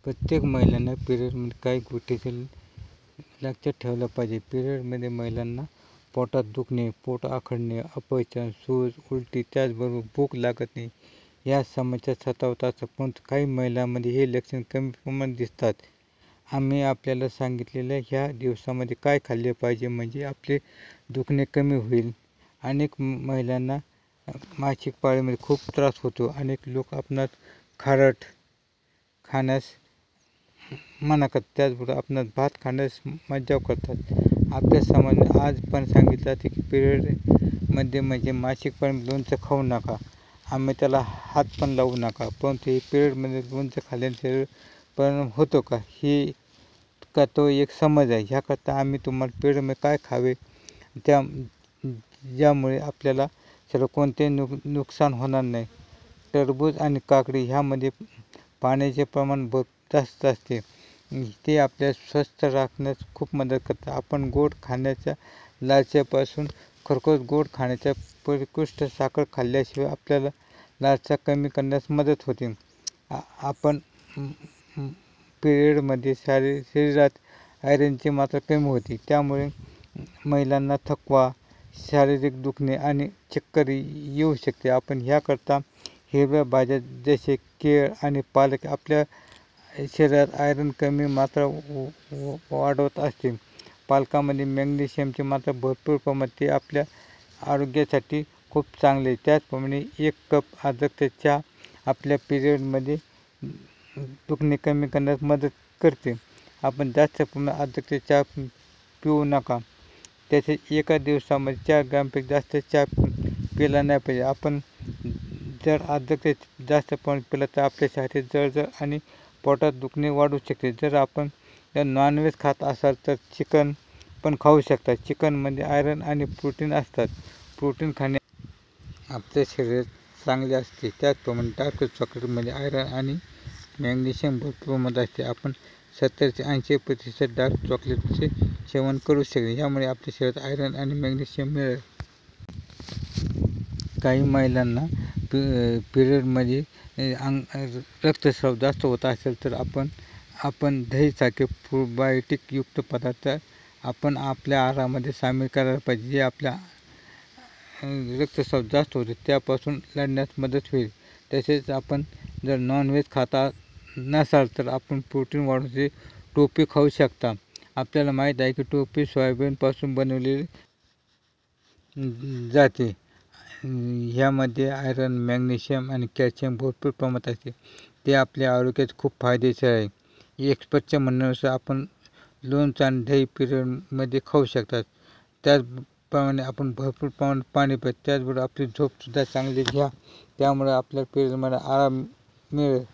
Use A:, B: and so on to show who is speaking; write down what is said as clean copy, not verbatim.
A: प्रत्येक महिलांना पिरियडमध्ये काही गोष्टीचे लक्षात ठेवलं पाहिजे. पिरियडमध्ये महिलांना पोटात दुखणे, पोट आखडणे, अपचन, सूज, उलटी, त्याचबरोबर भूक लागत नाही या समस्या सतावतात. पण काही महिलांमध्ये हे लक्षण कमी प्रमाणात दिसतात. आम्ही आपल्याला सांगितलेल्या ह्या दिवसामध्ये काय खाल्ले पाहिजे म्हणजे आपले दुखणे कमी होईल. अनेक महिलांना मासिक पाळीमध्ये खूप त्रास होतो. अनेक लोक आपणास खारट खाण्यास मना करतात, त्याचबरोबर आपणास भात खाण्यास मज्जाव करतात. आपल्या समाजाने आज पण सांगितलं जाते की पिरियडमध्ये म्हणजे मासिक पाळीमध्ये लोणचं खाऊ नका, आम्ही त्याला हात पण लावू नका. परंतु हे पिरियडमध्ये लोणचं खाल्ल्याने शरीर परिणाम होतो का ही का तो एक समज आहे. ह्याकरता आम्ही तुम्हाला पिरियडमध्ये काय खावे ज्यामुळे आपल्याला सर्व कोणतेही नुकसान होणार नाही. टरबूज आणि काकडी ह्यामध्ये पाण्याचे प्रमाण जास्त असते, ते आपल्याला स्वस्थ राखण्यास खूप मदत करतात. आपण गोड खाण्याच्या लालसेपासून खरोखर गोड खाण्याच्या परिकृष्ट साखर खाल्ल्याशिवाय आपल्याला लालसा कमी करण्यास मदत होते. आपण पिरियडमध्ये शरीरात आयरनची मात्रा कमी होते, त्यामुळे महिलांना थकवा, शारीरिक दुखणे आणि चक्कर येऊ शकते. आपण ह्याकरता हिरव्या भाज्या जसे केळ आणि पालक आपल्या शरीरात आयरन कमी मात्रा वाढवत असते. पालकामध्ये मॅग्नेशियमची मात्रा भरपूर प्रमाणात, ते आपल्या आरोग्यासाठी खूप चांगले. त्याचप्रमाणे 1 कप अद्रकचा चहा आपल्या पिरियडमध्ये दुखणे कमी करण्यास मदत करते. आपण जास्त प्रमाणात अद्रकचा चहा पिऊ नका. तसेच एका दिवसामध्ये 4 ग्रॅमपेक्षा जास्त चहा पिला नाही पाहिजे. आपण जर अद्रकचा जास्त प्रमाणात पिला तर आपल्या शरीरात जळजळ आणि पोटात दुखणे वाढू शकते. जर आपण नॉनव्हेज खात असाल तर चिकन पण खाऊ शकता. चिकनमध्ये आयरन आणि प्रोटीन असतात. प्रोटीन खाणे आपल्या शरीरात चांगले असते. त्याचप्रमाणे डार्क चॉकलेटमध्ये आयरन आणि मॅग्नेशियम भरपूर प्रमाणात असते. आपण 70 ते 80% डार्क चॉकलेटचे सेवन करू शकतो. यामुळे आपल्या शरीरात आयरन आणि मॅग्नेशियम मिळेल. काही महिलांना पिरियडमध्ये रक्तस्राव जास्त होत असेल तर आपण दहीसारखे प्रोबायोटिक युक्त पदार्थ आपण आपल्या आहारामध्ये सामील करायला पाहिजे, जे आपल्या रक्तस्राव जास्त होते त्यापासून लढण्यास मदत होईल. तसेच आपण जर नॉनव्हेज खाता नसाल तर आपण प्रोटीन वाढवण्यासाठी टोफू खाऊ शकता. आपल्याला माहीत आहे की टोफू सोयाबीनपासून बनवलेले जाते. ह्यामध्ये आयरन, मॅग्नेशियम आणि कॅल्शियम भरपूर प्रमाणात असते, ते आपल्या आरोग्यास खूप फायदेशीर आहे. एक्सपर्टच्या म्हणण्यानुसार आपण लोणचं आणि दही पिरियडमध्ये खाऊ शकतात. त्याचप्रमाणे आपण भरपूर प्रमाणात पाणी प्या. त्याचबरोबर आपली झोपसुद्धा चांगली घ्या, त्यामुळे आपल्या पिरियडमध्ये आराम मिळेल.